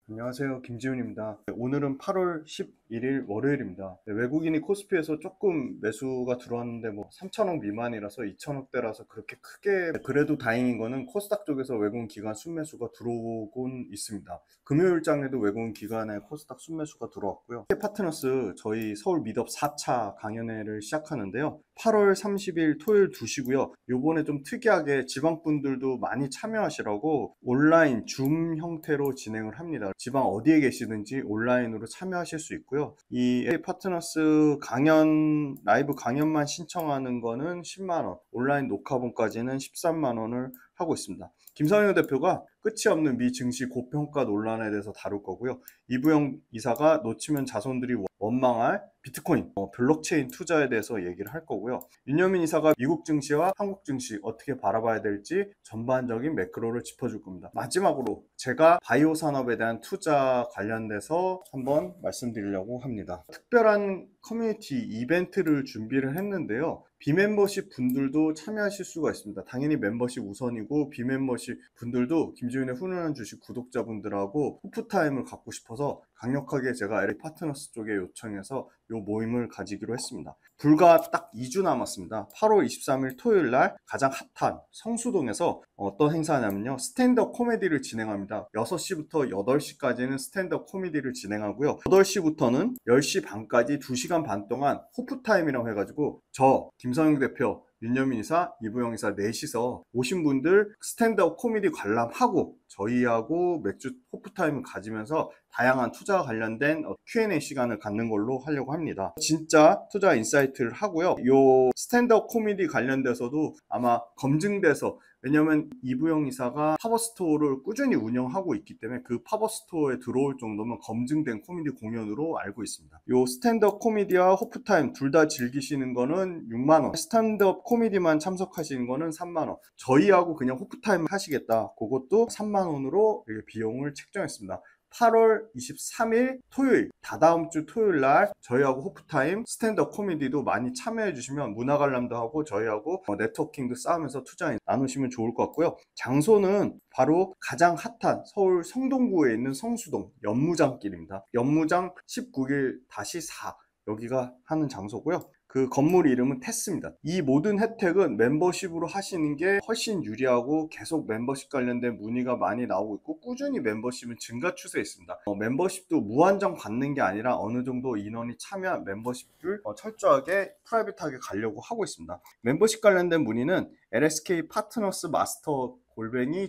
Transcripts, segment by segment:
안녕하세요. 김지훈입니다. 오늘은 8월 11일 월요일입니다. 외국인이 코스피에서 조금 매수가 들어왔는데 3천억 미만이라서 2천억대라서 그렇게 크게, 그래도 다행인 거는 코스닥 쪽에서 외국인 기관 순매수가 들어오곤 있습니다. 금요일장에도 외국인 기관의 코스닥 순매수가 들어왔고요. 파트너스 저희 서울 미덥 4차 강연회를 시작하는데요. 8월 30일 토요일 2시고요. 요번에 좀 특이하게 지방분들도 많이 참여하시라고 온라인 줌 형태로 진행을 합니다. 지방 어디에 계시든지 온라인으로 참여하실 수 있고요. 이 파트너스 강연, 라이브 강연만 신청하는 거는 10만원, 온라인 녹화본까지는 13만원을 하고 있습니다. 김성현 대표가 끝이 없는 미 증시 고평가 논란에 대해서 다룰 거고요. 이부영 이사가 놓치면 자손들이 원망할 비트코인, 블록체인 투자에 대해서 얘기를 할 거고요. 윤여민 이사가 미국 증시와 한국 증시 어떻게 바라봐야 될지 전반적인 매크로를 짚어줄 겁니다. 마지막으로 제가 바이오 산업에 대한 투자 관련돼서 한번 말씀드리려고 합니다. 특별한 커뮤니티 이벤트를 준비를 했는데요. 비멤버십 분들도 참여하실 수가 있습니다. 당연히 멤버십 우선이고 비멤버십 분들도 김지훈의 훈훈한 주식 구독자분들하고 호프타임을 갖고 싶어서 강력하게 제가 LA 파트너스 쪽에 요청해서 이 모임을 가지기로 했습니다. 불과 딱 2주 남았습니다. 8월 23일 토요일 날 가장 핫한 성수동에서 어떤 행사냐면요. 스탠드업 코미디를 진행합니다. 6시부터 8시까지는 스탠드업 코미디를 진행하고요. 8시부터는 10시 반까지 2시간 반 동안 호프타임이라고 해가지고 저 김성영 대표, 윤여민 이사, 이부영 이사 넷이서 오신 분들 스탠드업 코미디 관람하고 저희하고 맥주 호프타임을 가지면서 다양한 투자와 관련된 Q&A 시간을 갖는 걸로 하려고 합니다. 진짜 투자 인사이트를 하고요. 요 스탠드업 코미디 관련돼서도 아마 검증돼서, 왜냐면 이부영 이사가 팝업스토어를 꾸준히 운영하고 있기 때문에 그 팝업스토어에 들어올 정도면 검증된 코미디 공연으로 알고 있습니다. 요 스탠드업 코미디와 호프타임 둘 다 즐기시는 거는 6만원, 스탠드업 코미디만 참석하시는 거는 3만원, 저희하고 그냥 호프타임 하시겠다 그것도 3만원으로 비용을 책정했습니다. 8월 23일 토요일, 다다음 주 토요일 날 저희하고 호프타임 스탠드업 코미디도 많이 참여해 주시면 문화 관람도 하고 저희하고 네트워킹도 쌓으면서 투자 나누시면 좋을 것 같고요. 장소는 바로 가장 핫한 서울 성동구에 있는 성수동 연무장길입니다. 연무장 19길-4 여기가 하는 장소고요. 그 건물 이름은 테스입니다. 이 모든 혜택은 멤버십으로 하시는 게 훨씬 유리하고 계속 멤버십 관련된 문의가 많이 나오고 있고 꾸준히 멤버십은 증가 추세에 있습니다. 멤버십도 무한정 받는 게 아니라 어느 정도 인원이 참여한 멤버십을 철저하게 프라이빗하게 가려고 하고 있습니다. 멤버십 관련된 문의는 LSK 파트너스 마스터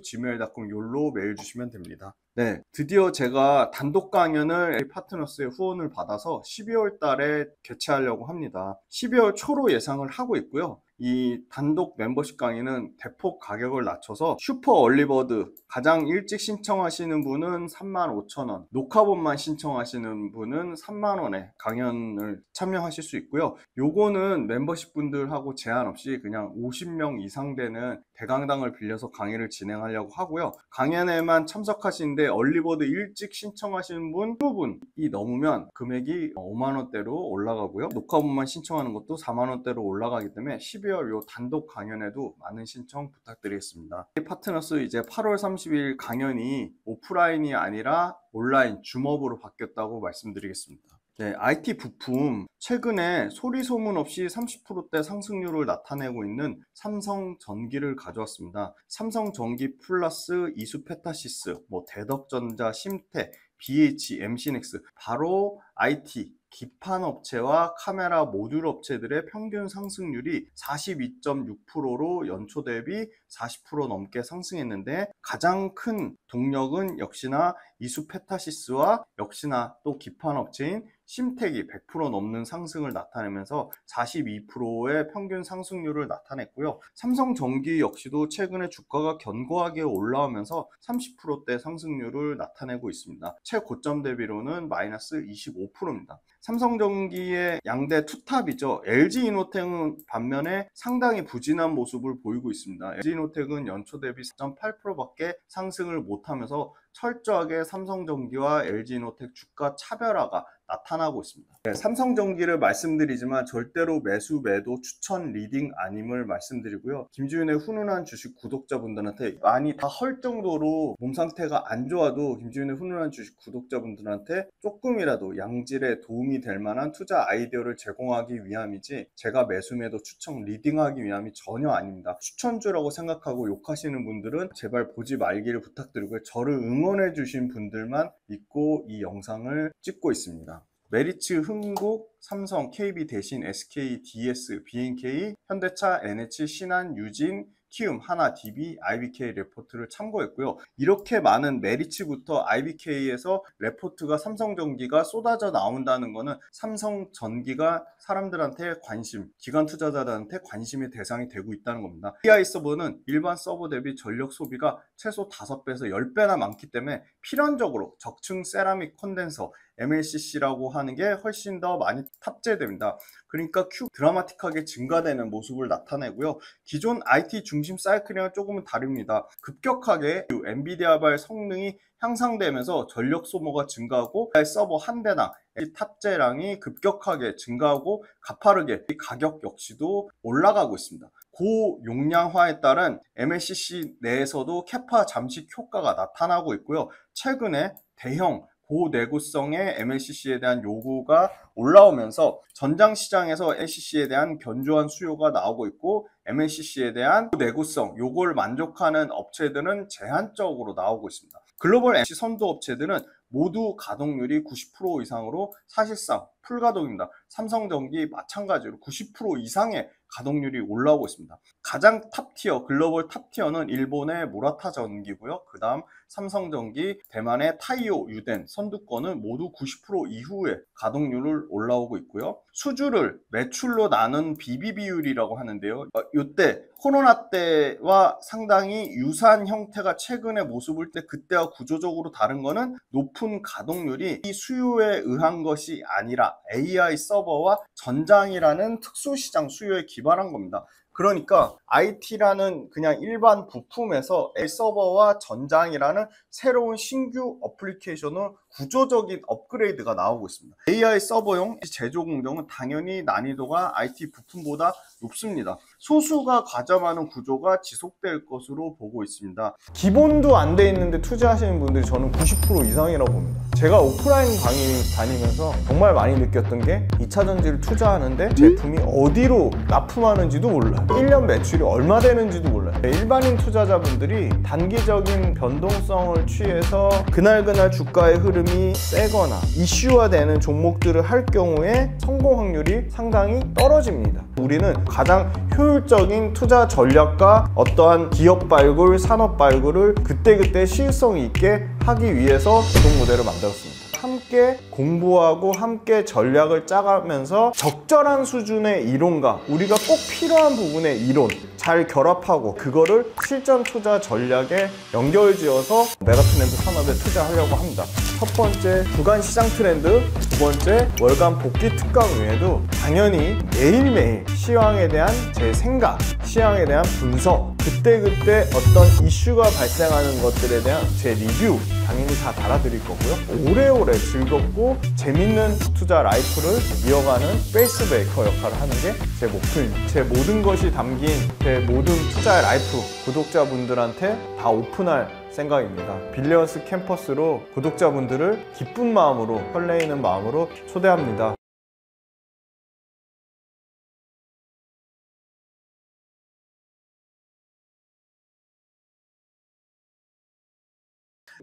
gmail.com 로 메일 주시면 됩니다. 네, 드디어 제가 단독 강연을 파트너스의 후원을 받아서 12월 달에 개최하려고 합니다. 12월 초로 예상을 하고 있고요. 이 단독 멤버십 강의는 대폭 가격을 낮춰서 슈퍼 얼리버드 가장 일찍 신청하시는 분은 35,000원, 녹화본만 신청하시는 분은 3만원에 강연을 참여하실 수 있고요. 요거는 멤버십 분들하고 제한 없이 그냥 50명 이상 되는 대강당을 빌려서 강의를 진행하려고 하고요. 강연에만 참석하시는데 얼리버드 일찍 신청하시는 분 20분이 넘으면 금액이 5만원대로 올라가고요. 녹화본만 신청하는 것도 4만원대로 올라가기 때문에 12월 요 단독 강연에도 많은 신청 부탁드리겠습니다. 파트너스 이제 8월 30일 강연이 오프라인이 아니라 온라인 줌업으로 바뀌었다고 말씀드리겠습니다. 네, IT 부품 최근에 소리 소문 없이 30%대 상승률을 나타내고 있는 삼성전기를 가져왔습니다. 삼성전기 플러스 이수페타시스, 대덕전자, 심태, BH, MC넥스, 바로 IT 기판 업체와 카메라 모듈 업체들의 평균 상승률이 42.6%로 연초 대비 40% 넘게 상승했는데 가장 큰 동력은 역시나 이수페타시스와 역시나 또 기판 업체인 심택이 100% 넘는 상승을 나타내면서 42%의 평균 상승률을 나타냈고요. 삼성전기 역시도 최근에 주가가 견고하게 올라오면서 30%대 상승률을 나타내고 있습니다. 최고점 대비로는 마이너스 25%입니다. 삼성전기의 양대 투탑이죠. LG이노텍은 반면에 상당히 부진한 모습을 보이고 있습니다. LG이노텍은 연초 대비 4.8%밖에 상승을 못하면서 철저하게 삼성전기와 LG이노텍 주가 차별화가 나타나고 있습니다. 네, 삼성전기를 말씀드리지만 절대로 매수, 매도, 추천, 리딩 아님을 말씀드리고요. 김지윤의 훈훈한 주식 구독자분들한테 많이 다 헐 정도로 몸 상태가 안 좋아도 김지윤의 훈훈한 주식 구독자분들한테 조금이라도 양질에 도움이 될 만한 투자 아이디어를 제공하기 위함이지 제가 매수, 매도, 추천, 리딩하기 위함이 전혀 아닙니다. 추천주라고 생각하고 욕하시는 분들은 제발 보지 말기를 부탁드리고요. 저를 응원해 주신 분들만 믿고 이 영상을 찍고 있습니다. 메리츠, 흥국, 삼성, KB, 대신, SK, DS, BNK, 현대차, NH, 신한, 유진, 키움, 하나, DB, IBK 레포트를 참고했고요. 이렇게 많은 메리츠부터 IBK에서 레포트가 삼성전기가 쏟아져 나온다는 것은 삼성전기가 사람들한테 관심, 기관 투자자들한테 관심의 대상이 되고 있다는 겁니다. AI 서버는 일반 서버 대비 전력 소비가 최소 5배에서 10배나 많기 때문에 필연적으로 적층 세라믹 콘덴서 MLCC라고 하는 게 훨씬 더 많이 탑재됩니다. 그러니까 Q 드라마틱하게 증가되는 모습을 나타내고요. 기존 IT 중심 사이클이랑 조금은 다릅니다. 급격하게 엔비디아발 성능이 향상되면서 전력 소모가 증가하고 서버 한 대당 탑재량이 급격하게 증가하고 가파르게 가격 역시도 올라가고 있습니다. 고용량화에 따른 MLCC 내에서도 캐파 잠식 효과가 나타나고 있고요. 최근에 대형 고내구성의 MLCC에 대한 요구가 올라오면서 전장시장에서 LCC에 대한 견조한 수요가 나오고 있고 MLCC에 대한 내구성 요걸 만족하는 업체들은 제한적으로 나오고 있습니다. 글로벌 MC 선도 업체들은 모두 가동률이 90% 이상으로 사실상 풀가동입니다. 삼성전기 마찬가지로 90% 이상의 가동률이 올라오고 있습니다. 가장 탑티어, 글로벌 탑티어는 일본의 모라타 전기고요. 그 다음 삼성전기, 대만의 타이오, 유덴, 선두권은 모두 90% 이후에 가동률을 올라오고 있고요. 수주를 매출로 나눈 BB 비율이라고 하는데요. 이때 코로나 때와 상당히 유사한 형태가 최근의 모습일 때 그때와 구조적으로 다른 거는 높은 가동률이 이 수요에 의한 것이 아니라 AI 서버와 전장이라는 특수시장 수요에 기반한 겁니다. 그러니까 IT라는 그냥 일반 부품에서 AI 서버와 전장이라는 새로운 신규 어플리케이션은 구조적인 업그레이드가 나오고 있습니다. AI 서버용 제조 공정은 당연히 난이도가 IT 부품보다 높습니다. 소수가 가져가는 구조가 지속될 것으로 보고 있습니다. 기본도 안 돼 있는데 투자하시는 분들이 저는 90% 이상이라고 봅니다. 제가 오프라인 강의 다니면서 정말 많이 느꼈던 게 2차전지를 투자하는데 제품이 어디로 납품하는지도 몰라요. 1년 매출이 얼마 되는지도 몰라요. 일반인 투자자분들이 단기적인 변동성을 취해서 그날그날 주가의 흐름이 세거나 이슈화되는 종목들을 할 경우에 성공 확률이 상당히 떨어집니다. 우리는 가장 효율적인 투자 전략과 어떠한 기업 발굴, 산업 발굴을 그때그때 시의성 있게 하기 위해서 구독 모델을 만들었습니다. 함께 공부하고 함께 전략을 짜가면서 적절한 수준의 이론과 우리가 꼭 필요한 부분의 이론 잘 결합하고 그거를 실전 투자 전략에 연결지어서 메가트렌드 산업에 투자하려고 합니다. 첫 번째 주간 시장 트렌드, 두 번째 월간 복귀 특강 외에도 당연히 매일매일 시황에 대한 제 생각, 시황에 대한 분석, 그때그때 어떤 이슈가 발생하는 것들에 대한 제 리뷰 당연히 다 달아드릴 거고요. 오래오래 즐겁고 재밌는 투자 라이프를 이어가는 페이스메이커 역할을 하는 게 제 목표입니다. 제 모든 것이 담긴 제 모든 투자의 라이프 구독자분들한테 다 오픈할 생각입니다. 빌리언스 캠퍼스로 구독자분들을 기쁜 마음으로 설레이는 마음으로 초대합니다.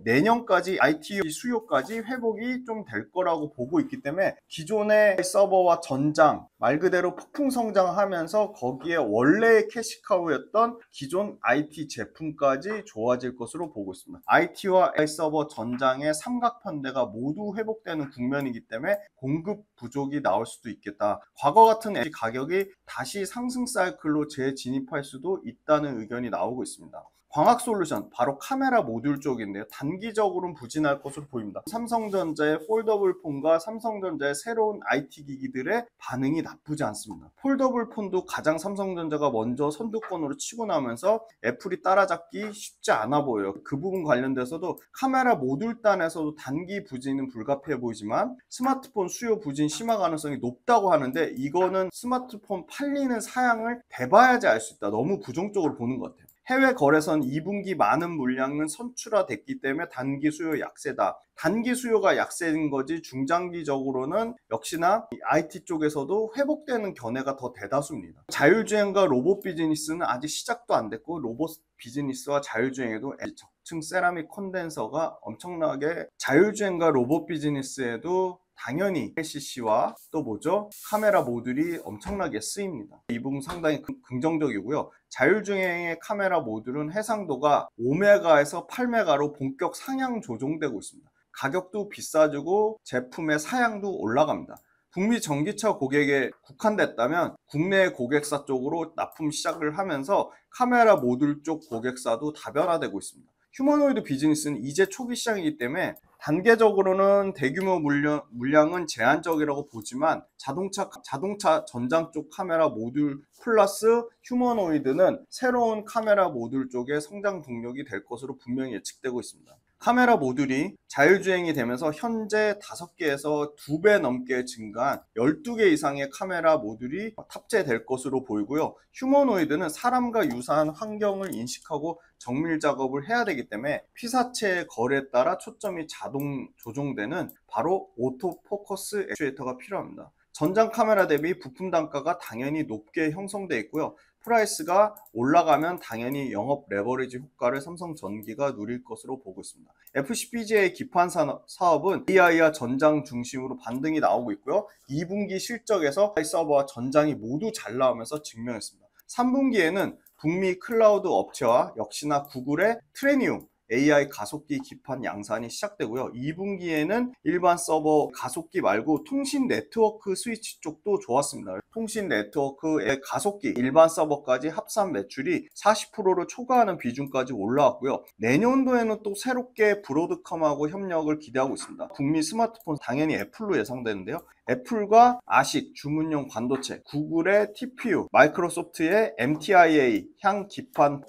내년까지 IT 수요까지 회복이 좀 될 거라고 보고 있기 때문에 기존의 서버와 전장 말 그대로 폭풍 성장하면서 거기에 원래의 캐시카우였던 기존 IT 제품까지 좋아질 것으로 보고 있습니다. IT와 서버 전장의 삼각편대가 모두 회복되는 국면이기 때문에 공급 부족이 나올 수도 있겠다. 과거 같은 가격이 다시 상승 사이클로 재진입할 수도 있다는 의견이 나오고 있습니다. 광학 솔루션, 바로 카메라 모듈 쪽인데요. 단기적으로는 부진할 것으로 보입니다. 삼성전자의 폴더블 폰과 삼성전자의 새로운 IT 기기들의 반응이 나쁘지 않습니다. 폴더블 폰도 가장 삼성전자가 먼저 선두권으로 치고 나면서 애플이 따라잡기 쉽지 않아 보여요. 그 부분 관련돼서도 카메라 모듈 단에서도 단기 부진은 불가피해 보이지만 스마트폰 수요 부진 심화 가능성이 높다고 하는데, 이거는 스마트폰 팔리는 사양을 대봐야지 알 수 있다. 너무 부정적으로 보는 것 같아요. 해외 거래선 2분기 많은 물량은 선출화됐기 때문에 단기 수요 약세다. 단기 수요가 약세인 거지 중장기적으로는 역시나 IT 쪽에서도 회복되는 견해가 더 대다수입니다. 자율주행과 로봇 비즈니스는 아직 시작도 안 됐고, 로봇 비즈니스와 자율주행에도 적층 세라믹 콘덴서가 엄청나게, 자율주행과 로봇 비즈니스에도 당연히 LCC와 또 뭐죠? 카메라 모듈이 엄청나게 쓰입니다. 이 부분 상당히 긍정적이고요. 자율주행의 카메라 모듈은 해상도가 5메가에서 8메가로 본격 상향 조정되고 있습니다. 가격도 비싸지고 제품의 사양도 올라갑니다. 북미 전기차 고객에 국한됐다면 국내 고객사 쪽으로 납품 시작을 하면서 카메라 모듈 쪽 고객사도 다변화되고 있습니다. 휴머노이드 비즈니스는 이제 초기 시장이기 때문에 단계적으로는 대규모 물량은 제한적이라고 보지만 자동차 전장 쪽 카메라 모듈 플러스 휴머노이드는 새로운 카메라 모듈 쪽의 성장 동력이 될 것으로 분명히 예측되고 있습니다. 카메라 모듈이 자율주행이 되면서 현재 5개에서 2배 넘게 증가한 12개 이상의 카메라 모듈이 탑재될 것으로 보이고요. 휴머노이드는 사람과 유사한 환경을 인식하고 정밀 작업을 해야 되기 때문에 피사체의 거리에 따라 초점이 자동 조정되는 바로 오토 포커스 액추에이터가 필요합니다. 전장 카메라 대비 부품 단가가 당연히 높게 형성되어 있고요. 프라이스가 올라가면 당연히 영업 레버리지 효과를 삼성전기가 누릴 것으로 보고 있습니다. FCPGA 기판 사업은 AI와 전장 중심으로 반등이 나오고 있고요. 2분기 실적에서 AI 서버와 전장이 모두 잘 나오면서 증명했습니다. 3분기에는 북미 클라우드 업체와 역시나 구글의 트레니움 AI 가속기 기판 양산이 시작되고요. 2분기에는 일반 서버 가속기 말고 통신 네트워크 스위치 쪽도 좋았습니다. 통신 네트워크의 가속기, 일반 서버까지 합산 매출이 40%를 초과하는 비중까지 올라왔고요. 내년도에는 또 새롭게 브로드컴하고 협력을 기대하고 있습니다. 북미 스마트폰 당연히 애플로 예상되는데요. 애플과 아식 주문용 반도체, 구글의 TPU, 마이크로소프트의 MTIA 향 기판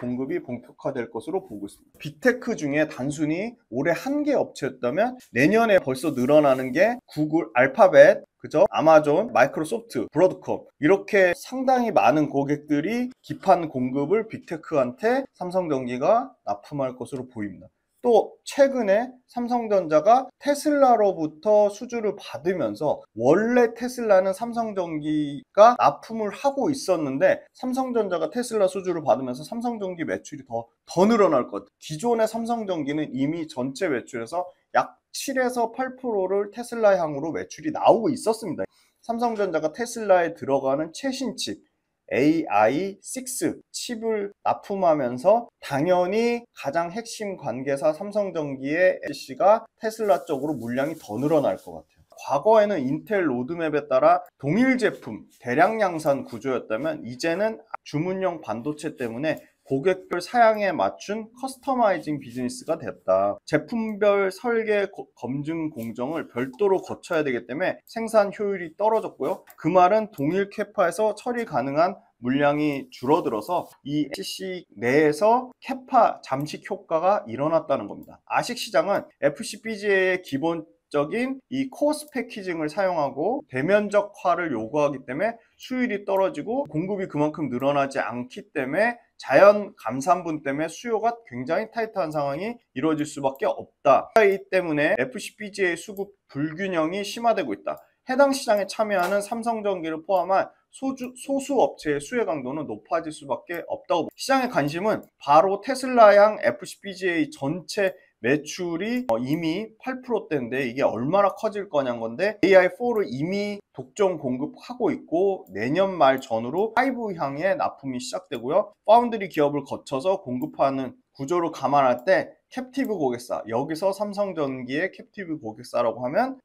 공급이 본격화될 것으로 보고 있습니다. 빅테크 중에 단순히 올해 한 개 업체였다면 내년에 벌써 늘어나는 게 구글, 알파벳, 그죠? 아마존, 마이크로소프트, 브로드컴, 이렇게 상당히 많은 고객들이 기판 공급을 빅테크한테 삼성전기가 납품할 것으로 보입니다. 또 최근에 삼성전자가 테슬라로부터 수주를 받으면서, 원래 테슬라는 삼성전기가 납품을 하고 있었는데 삼성전자가 테슬라 수주를 받으면서 삼성전기 매출이 더 늘어날 것 같아요. 기존의 삼성전기는 이미 전체 매출에서 약 7에서 8%를 테슬라 향으로 매출이 나오고 있었습니다. 삼성전자가 테슬라에 들어가는 최신 칩 AI6 칩을 납품하면서 당연히 가장 핵심 관계사 삼성전기의 LC가 테슬라 쪽으로 물량이 더 늘어날 것 같아요. 과거에는 인텔 로드맵에 따라 동일 제품 대량 양산 구조였다면 이제는 주문용 반도체 때문에 고객별 사양에 맞춘 커스터마이징 비즈니스가 됐다. 제품별 설계 검증 공정을 별도로 거쳐야 되기 때문에 생산 효율이 떨어졌고요. 그 말은 동일 캐파에서 처리 가능한 물량이 줄어들어서 이 LCC 내에서 캐파 잠식 효과가 일어났다는 겁니다. 아식 시장은 FCPGA의 기본적인 이 코어스 패키징을 사용하고 대면적화를 요구하기 때문에 수율이 떨어지고 공급이 그만큼 늘어나지 않기 때문에 자연 감산분 때문에 수요가 굉장히 타이트한 상황이 이루어질 수밖에 없다. 이 때문에 FCPGA 수급 불균형이 심화되고 있다. 해당 시장에 참여하는 삼성전기를 포함한 소수 업체의 수혜 강도는 높아질 수밖에 없다고. 시장의 관심은 바로 테슬라양 FCPGA 전체 매출이 이미 8%대인데 이게 얼마나 커질 거냐는 건데, AI4를 이미 독점 공급하고 있고 내년 말 전후로 5 향의 납품이 시작되고요. 파운드리 기업을 거쳐서 공급하는 구조를 감안할 때 캡티브 고객사, 여기서 삼성전기의 캡티브 고객사라고 하면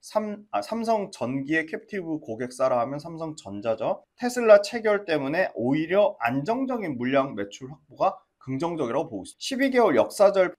삼성전기의 캡티브 고객사라 하면 삼성전자죠. 테슬라 체결 때문에 오히려 안정적인 물량 매출 확보가 긍정적이라고 보고 있습니다. 12개월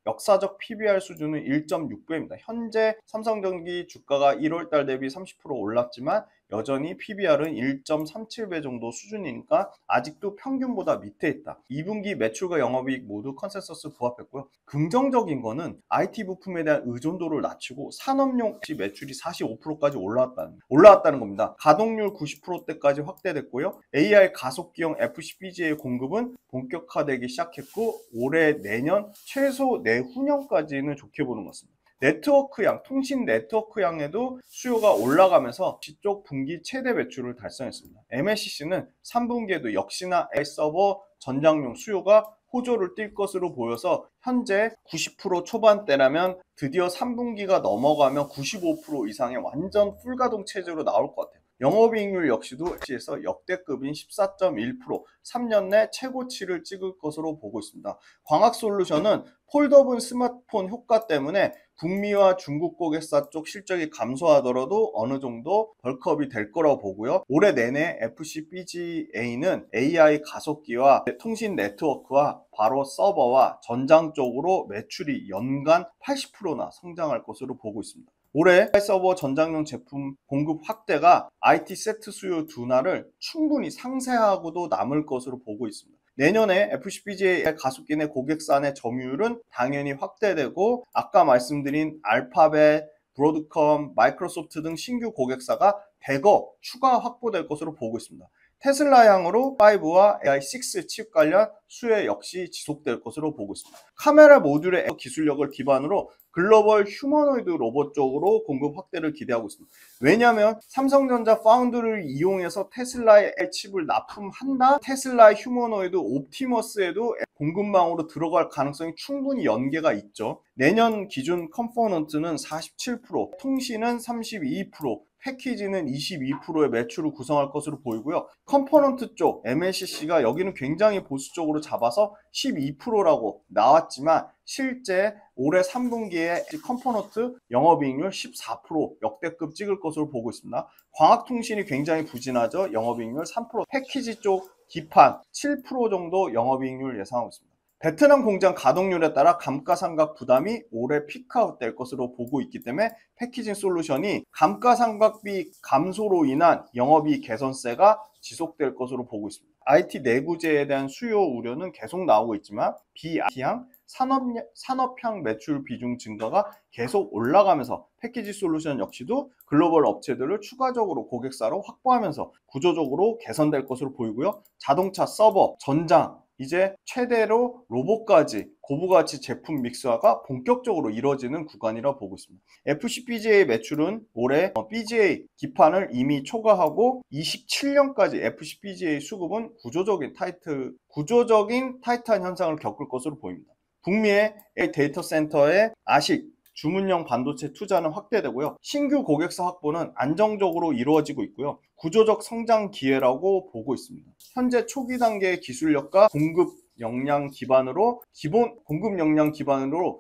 역사적 PBR 수준은 1.6배입니다. 현재 삼성전기 주가가 1월달 대비 30% 올랐지만 여전히 PBR은 1.37배 정도 수준이니까 아직도 평균보다 밑에 있다. 2분기 매출과 영업이익 모두 컨센서스 부합했고요. 긍정적인 거는 IT 부품에 대한 의존도를 낮추고 산업용 매출이 45%까지 올라왔다는 겁니다. 가동률 90%대까지 확대됐고요. AI 가속기용 FCBGA 공급은 본격화되기 시작했고 올해 내년 최소 내후년까지는 좋게 보는 것 같습니다. 네트워크양, 통신 네트워크양에도 수요가 올라가면서 쪽 분기 최대 매출을 달성했습니다. MLCC는 3분기에도 역시나 AI 서버 전장용 수요가 호조를 띨 것으로 보여서 현재 90% 초반대라면 드디어 3분기가 넘어가면 95% 이상의 완전 풀가동 체제로 나올 것 같아요. 영업이익률 역시도 에서 역대급인 14.1%, 3년 내 최고치를 찍을 것으로 보고 있습니다. 광학솔루션은 폴더블 스마트폰 효과 때문에 북미와 중국 고객사 쪽 실적이 감소하더라도 어느 정도 벌크업이 될 거라고 보고요. 올해 내내 FCBGA는 AI 가속기와 통신 네트워크와 바로 서버와 전장 쪽으로 매출이 연간 80%나 성장할 것으로 보고 있습니다. 올해 서버 전장용 제품 공급 확대가 IT 세트 수요 둔화를 충분히 상쇄하고도 남을 것으로 보고 있습니다. 내년에 FCBGA 가속기 내 고객사 내 점유율은 당연히 확대되고 아까 말씀드린 알파벳, 브로드컴, 마이크로소프트 등 신규 고객사가 대거 추가 확보될 것으로 보고 있습니다. 테슬라 향으로 5와 AI6 칩 관련 수요 역시 지속될 것으로 보고 있습니다. 카메라 모듈의 기술력을 기반으로 글로벌 휴머노이드 로봇 쪽으로 공급 확대를 기대하고 있습니다. 왜냐하면 삼성전자 파운드를 이용해서 테슬라의 칩을 납품한다. 테슬라 휴머노이드 옵티머스에도 공급망으로 들어갈 가능성이 충분히 연계가 있죠. 내년 기준 컴포넌트는 47%, 통신은 32%, 패키지는 22%의 매출을 구성할 것으로 보이고요. 컴포넌트 쪽 MLCC가 여기는 굉장히 보수적으로 잡아서 12%라고 나왔지만 실제 올해 3분기에 컴포넌트 영업이익률 14% 역대급 찍을 것으로 보고 있습니다. 광학통신이 굉장히 부진하죠. 영업이익률 3%, 패키지 쪽 기판 7% 정도 영업이익률 예상하고 있습니다. 베트남 공장 가동률에 따라 감가상각 부담이 올해 피크아웃 될 것으로 보고 있기 때문에 패키징 솔루션이 감가상각비 감소로 인한 영업이익 개선세가 지속될 것으로 보고 있습니다. IT 내구재에 대한 수요 우려는 계속 나오고 있지만 비IT향 산업향 매출 비중 증가가 계속 올라가면서 패키지 솔루션 역시도 글로벌 업체들을 추가적으로 고객사로 확보하면서 구조적으로 개선될 것으로 보이고요. 자동차 서버, 전장, 이제 최대로 로봇까지 고부가치 제품 믹스화가 본격적으로 이루어지는 구간이라 보고 있습니다. FCBGA 매출은 올해 BGA 기판을 이미 초과하고 27년까지 FCBGA 수급은 구조적인 타이트한 현상을 겪을 것으로 보입니다. 북미의 데이터 센터의 ASIC 주문형 반도체 투자는 확대되고요. 신규 고객사 확보는 안정적으로 이루어지고 있고요. 구조적 성장 기회라고 보고 있습니다. 현재 초기 단계의 기술력과 공급 역량 기반으로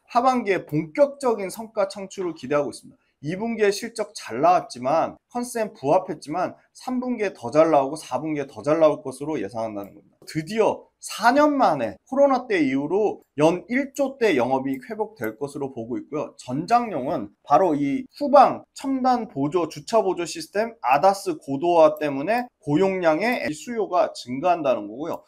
하반기에 본격적인 성과 창출을 기대하고 있습니다. 2분기에 실적 잘 나왔지만 컨센 부합했지만 3분기에 더 잘 나오고 4분기에 더 잘 나올 것으로 예상한다는 겁니다. 드디어 4년 만에 코로나 때 이후로 연 1조대 영업이익 회복될 것으로 보고 있고요. 전장용은 바로 이 후방 첨단 보조 주차 보조 시스템 ADAS 고도화 때문에 고용량의 수요가 증가한다는 거고요.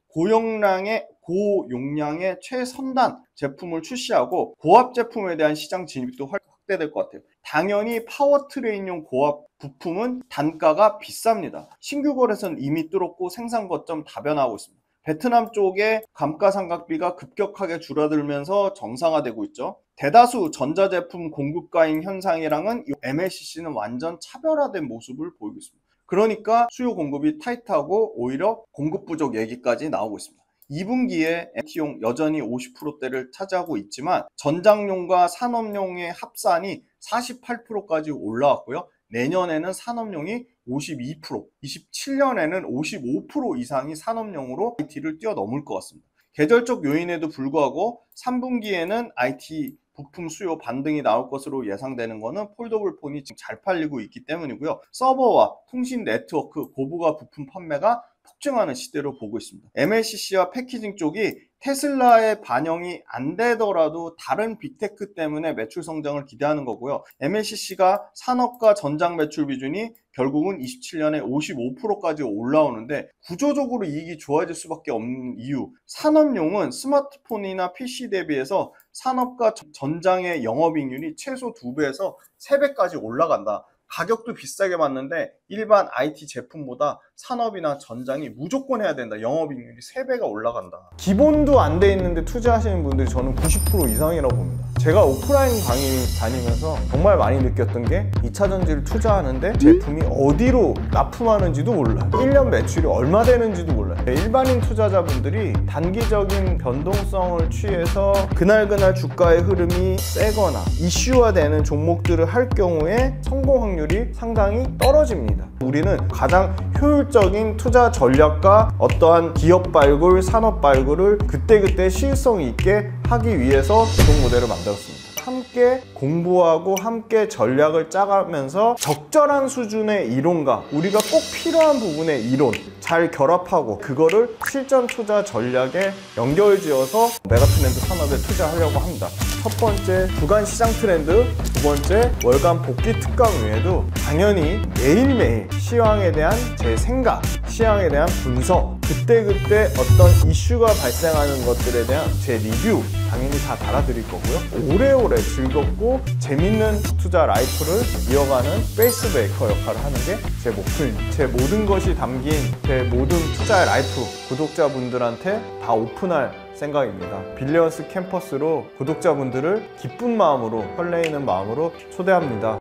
고용량의 최선단 제품을 출시하고 고압 제품에 대한 시장 진입도 확대될 것 같아요. 당연히 파워트레인용 고압 부품은 단가가 비쌉니다. 신규 거래선 이미 뚫었고 생산 거점 다변화하고 있습니다. 베트남 쪽에 감가상각비가 급격하게 줄어들면서 정상화되고 있죠. 대다수 전자제품 공급가인 현상이랑은 MLCC는 완전 차별화된 모습을 보이고 있습니다. 그러니까 수요 공급이 타이트하고 오히려 공급 부족 얘기까지 나오고 있습니다. 2분기에 MT용 여전히 50%대를 차지하고 있지만 전장용과 산업용의 합산이 48%까지 올라왔고요. 내년에는 산업용이 52%, 27년에는 55% 이상이 산업용으로 IT를 뛰어넘을 것 같습니다. 계절적 요인에도 불구하고 3분기에는 IT 부품 수요 반등이 나올 것으로 예상되는 것은 폴더블 폰이 지금 잘 팔리고 있기 때문이고요. 서버와 통신 네트워크 고부가 부품 판매가 폭증하는 시대로 보고 있습니다. MLCC와 패키징 쪽이 테슬라의 반영이 안 되더라도 다른 빅테크 때문에 매출 성장을 기대하는 거고요. MLCC가 산업과 전장 매출 비중이 결국은 27년에 55%까지 올라오는데 구조적으로 이익이 좋아질 수밖에 없는 이유, 산업용은 스마트폰이나 PC 대비해서 산업과 전장의 영업이익률이 최소 2배에서 3배까지 올라간다. 가격도 비싸게 받는데 일반 IT 제품보다 산업이나 전장이 무조건 해야 된다. 영업이익률이 3배가 올라간다. 기본도 안 돼 있는데 투자하시는 분들이 저는 90% 이상이라고 봅니다. 제가 오프라인 강의 다니면서 정말 많이 느꼈던 게 2차전지를 투자하는데 제품이 어디로 납품하는지도 몰라요. 1년 매출이 얼마 되는지도 몰라요. 일반인 투자자분들이 단기적인 변동성을 취해서 그날그날 주가의 흐름이 세거나 이슈화되는 종목들을 할 경우에 성공 확률이 상당히 떨어집니다. 우리는 가장 효율적인 투자 전략과 어떠한 기업 발굴, 산업 발굴을 그때그때 시일성 있게 하기 위해서 구독 모델을 만들었습니다. 함께 공부하고 함께 전략을 짜가면서 적절한 수준의 이론과 우리가 꼭 필요한 부분의 이론 잘 결합하고 그거를 실전 투자 전략에 연결지어서 메가트렌드 산업에 투자하려고 합니다. 첫 번째 주간 시장 트렌드, 두 번째 월간 복귀 특강 외에도 당연히 매일매일 시황에 대한 제 생각, 시황에 대한 분석, 그때그때 어떤 이슈가 발생하는 것들에 대한 제 리뷰 당연히 다 달아드릴 거고요. 오래오래 즐겁고 재밌는 투자 라이프를 이어가는 페이스메이커 역할을 하는 게 제 목표입니다. 제 모든 것이 담긴 제 모든 투자의 라이프 구독자분들한테 다 오픈할 생각입니다. 빌리언스 캠퍼스로 구독자분들을 기쁜 마음으로, 설레이는 마음으로 초대합니다.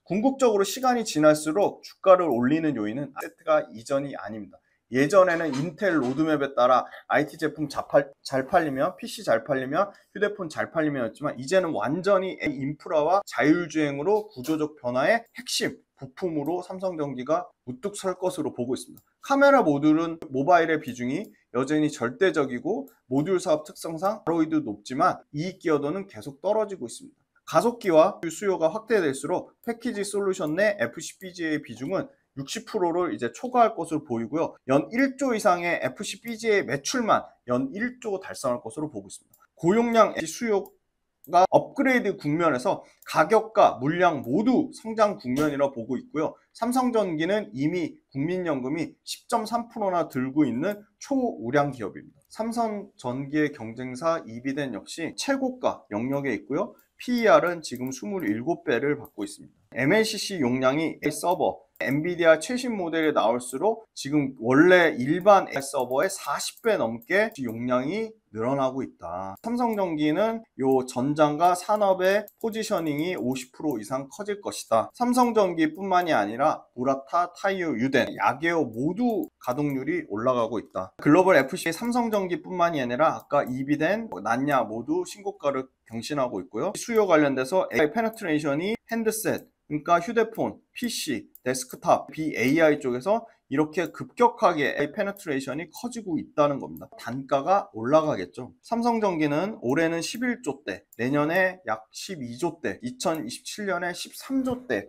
궁극적으로 시간이 지날수록 주가를 올리는 요인은 아세트가 이전이 아닙니다. 예전에는 인텔 로드맵에 따라 IT 제품 잘 팔리면, PC 잘 팔리면, 휴대폰 잘 팔리면였지만 이제는 완전히 인프라와 자율주행으로 구조적 변화의 핵심 부품으로 삼성전기가 우뚝 설 것으로 보고 있습니다. 카메라 모듈은 모바일의 비중이 여전히 절대적이고 모듈 사업 특성상 ROI도 높지만 이익 기여도는 계속 떨어지고 있습니다. 가속기와 수요가 확대될수록 패키지 솔루션 내 FCBGA 비중은 60%를 이제 초과할 것으로 보이고요. 연 1조 이상의 FCBGA 매출만 연 1조 달성할 것으로 보고 있습니다. 고용량 수요가 업그레이드 국면에서 가격과 물량 모두 성장 국면이라 보고 있고요. 삼성전기는 이미 국민연금이 10.3%나 들고 있는 초우량 기업입니다. 삼성전기의 경쟁사 이비덴 역시 최고가 영역에 있고요. PER은 지금 27배를 받고 있습니다. MLCC 용량이 AI 서버, 엔비디아 최신 모델이 나올수록 지금 원래 일반 AI 서버의 40배 넘게 용량이 늘어나고 있다. 삼성전기는 요 전장과 산업의 포지셔닝이 50% 이상 커질 것이다. 삼성전기뿐만이 아니라 무라타, 타이오, 유덴, 야게오 모두 가동률이 올라가고 있다. 글로벌 FC 삼성전기뿐만이 아니라 아까 이비덴, 난야 모두 신고가를 경신하고 있고요. 수요 관련돼서 AI 페네트레이션이 핸드셋, 그러니까 휴대폰, PC, 데스크탑, BAI 쪽에서 이렇게 급격하게 AI 페네트레이션이 커지고 있다는 겁니다. 단가가 올라가겠죠. 삼성전기는 올해는 11조대, 내년에 약 12조대, 2027년에 13조대,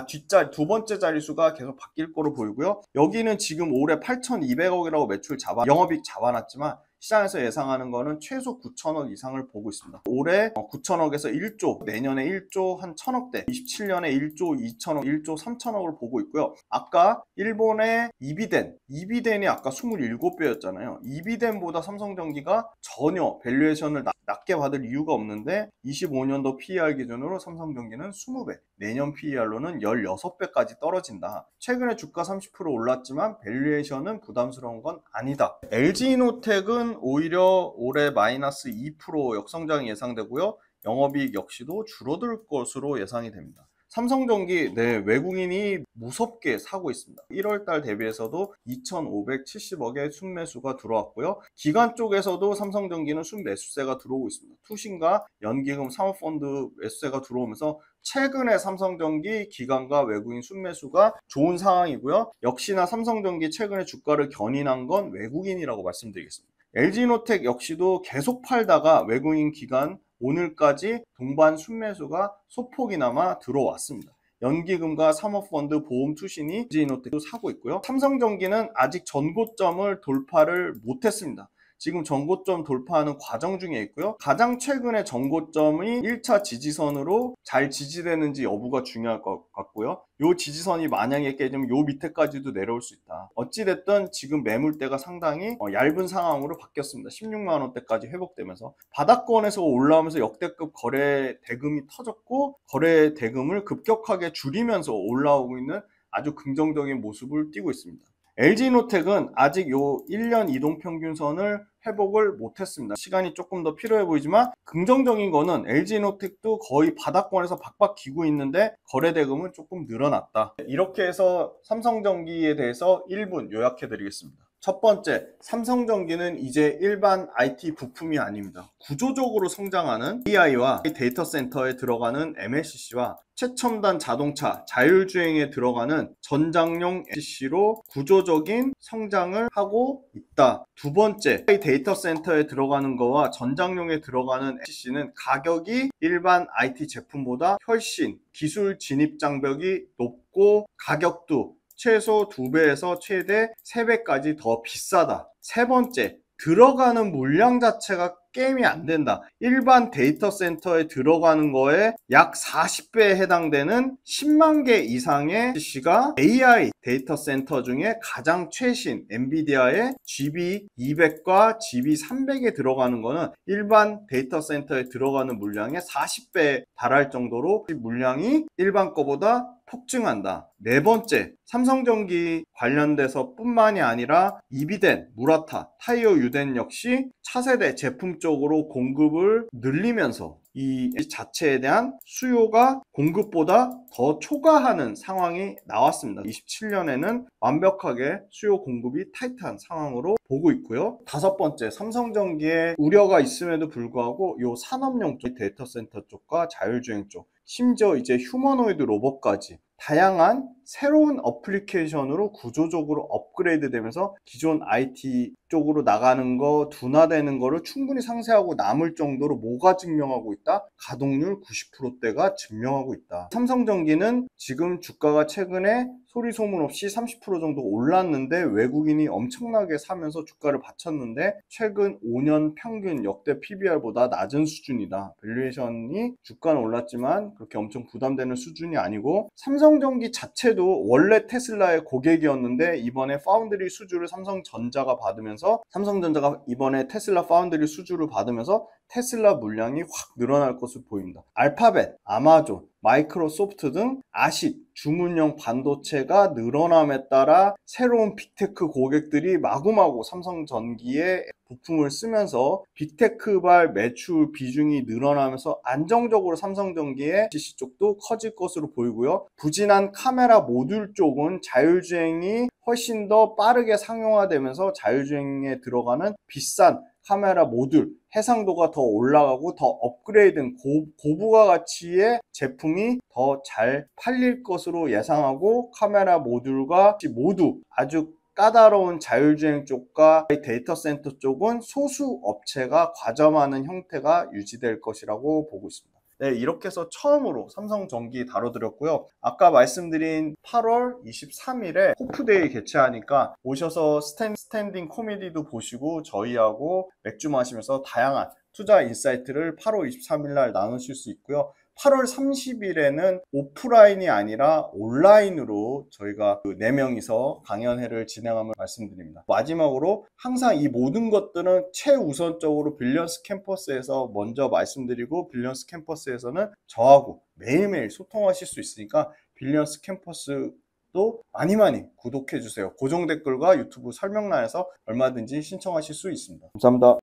뒷자리 두 번째 자릿수가 계속 바뀔 거로 보이고요. 여기는 지금 올해 8,200억이라고 매출 영업이익 잡아놨지만 시장에서 예상하는 거는 최소 9천억 이상을 보고 있습니다. 올해 9천억에서 1조, 내년에 1조 한 1천억대, 27년에 1조 2천억, 1조 3천억을 보고 있고요. 아까 일본의 이비덴이 아까 27배였잖아요. 이비덴보다 삼성전기가 전혀 밸류에이션을 낮게 받을 이유가 없는데 25년도 PER 기준으로 삼성전기는 20배, 내년 PER로는 16배까지 떨어진다. 최근에 주가 30% 올랐지만 밸류에이션은 부담스러운 건 아니다. LG이노텍은 오히려 올해 마이너스 2% 역성장이 예상되고요. 영업이익 역시도 줄어들 것으로 예상이 됩니다. 삼성전기 외국인이 무섭게 사고 있습니다. 1월달 대비해서도 2,570억의 순매수가 들어왔고요. 기관 쪽에서도 삼성전기는 순매수세가 들어오고 있습니다. 투신과 연기금 사모펀드 매수세가 들어오면서 최근에 삼성전기 기관과 외국인 순매수가 좋은 상황이고요. 역시나 삼성전기 최근에 주가를 견인한 건 외국인이라고 말씀드리겠습니다. LG이노텍 역시도 계속 팔다가 외국인 기관 오늘까지 동반 순매수가 소폭이나마 들어왔습니다. 연기금과 사모펀드, 보험 투신이 LG이노텍도 사고 있고요. 삼성전기는 아직 전고점을 돌파를 못했습니다. 지금 전고점 돌파하는 과정 중에 있고요. 가장 최근에 전고점이 1차 지지선으로 잘 지지되는지 여부가 중요할 것 같고요. 요 지지선이 만약에 깨지면 요 밑에까지도 내려올 수 있다. 어찌됐든 지금 매물대가 상당히 얇은 상황으로 바뀌었습니다. 16만원대까지 회복되면서 바닥권에서 올라오면서 역대급 거래 대금이 터졌고, 거래 대금을 급격하게 줄이면서 올라오고 있는 아주 긍정적인 모습을 띠고 있습니다. LG이노텍은 아직 요 1년 이동평균선을 회복을 못했습니다. 시간이 조금 더 필요해 보이지만 긍정적인 거는 LG이노텍도 거의 바닥권에서 박박 기고 있는데 거래대금은 조금 늘어났다. 이렇게 해서 삼성전기에 대해서 1분 요약해 드리겠습니다. 첫 번째, 삼성전기는 이제 일반 IT 부품이 아닙니다. 구조적으로 성장하는 AI와 데이터 센터에 들어가는 MLCC와 최첨단 자동차, 자율주행에 들어가는 전장용 MLCC로 구조적인 성장을 하고 있다. 두 번째, 데이터 센터에 들어가는 거와 전장용에 들어가는 MLCC는 가격이 일반 IT 제품보다 훨씬 기술 진입 장벽이 높고 가격도 최소 2배에서 최대 3배까지 더 비싸다. 세 번째, 들어가는 물량 자체가 게임이 안 된다. 일반 데이터 센터에 들어가는 거에 약 40배에 해당되는 10만 개 이상의 PC가 AI 데이터 센터 중에 가장 최신 엔비디아의 GB200과 GB300에 들어가는 거는 일반 데이터 센터에 들어가는 물량의 40배에 달할 정도로 물량이 일반 거보다 폭증한다. 네 번째, 삼성전기 관련돼서 뿐만이 아니라 이비덴, 무라타, 타이어 유덴 역시 차세대 제품 쪽으로 공급을 늘리면서 이 자체에 대한 수요가 공급보다 더 초과하는 상황이 나왔습니다. 27년에는 완벽하게 수요 공급이 타이트한 상황으로 보고 있고요. 다섯 번째, 삼성전기에 우려가 있음에도 불구하고 이 산업용 쪽 데이터 센터 쪽과 자율주행 쪽, 심지어 이제 휴머노이드 로봇까지 다양한 새로운 어플리케이션으로 구조적으로 업그레이드 되면서 기존 IT 쪽으로 나가는 거, 둔화되는 거를 충분히 상쇄하고 남을 정도로 뭐가 증명하고 있다? 가동률 90%대가 증명하고 있다. 삼성전기는 지금 주가가 최근에 소리 소문 없이 30% 정도 올랐는데 외국인이 엄청나게 사면서 주가를 받쳤는데 최근 5년 평균 역대 PBR보다 낮은 수준이다. 밸류에이션이 주가는 올랐지만 그렇게 엄청 부담되는 수준이 아니고, 삼성전기 자체도 원래 테슬라의 고객이었는데 이번에 파운드리 수주를 삼성전자가 받으면서, 삼성전자가 이번에 테슬라 파운드리 수주를 받으면서 테슬라 물량이 확 늘어날 것으로 보입니다. 알파벳, 아마존, 마이크로소프트 등 아식, 주문형 반도체가 늘어남에 따라 새로운 빅테크 고객들이 마구마구 삼성전기에 부품을 쓰면서 빅테크발 매출 비중이 늘어나면서 안정적으로 삼성전기의 PC 쪽도 커질 것으로 보이고요. 부진한 카메라 모듈 쪽은 자율주행이 훨씬 더 빠르게 상용화되면서 자율주행에 들어가는 비싼 카메라 모듈, 해상도가 더 올라가고 더 업그레이드된 고부가 가치의 제품이 더 잘 팔릴 것으로 예상하고, 카메라 모듈과 모두 아주 까다로운 자율주행 쪽과 데이터 센터 쪽은 소수 업체가 과점하는 형태가 유지될 것이라고 보고 있습니다. 네, 이렇게 해서 처음으로 삼성전기 다뤄드렸고요. 아까 말씀드린 8월 23일에 호프데이 개최하니까 오셔서 스탠딩 코미디도 보시고 저희하고 맥주 마시면서 다양한 투자 인사이트를 8월 23일 날 나누실 수 있고요. 8월 30일에는 오프라인이 아니라 온라인으로 저희가 4명이서 강연회를 진행함을 말씀드립니다. 마지막으로 항상 이 모든 것들은 최우선적으로 빌리언스 캠퍼스에서 먼저 말씀드리고, 빌리언스 캠퍼스에서는 저하고 매일매일 소통하실 수 있으니까 빌리언스 캠퍼스도 많이 구독해 주세요. 고정 댓글과 유튜브 설명란에서 얼마든지 신청하실 수 있습니다. 감사합니다.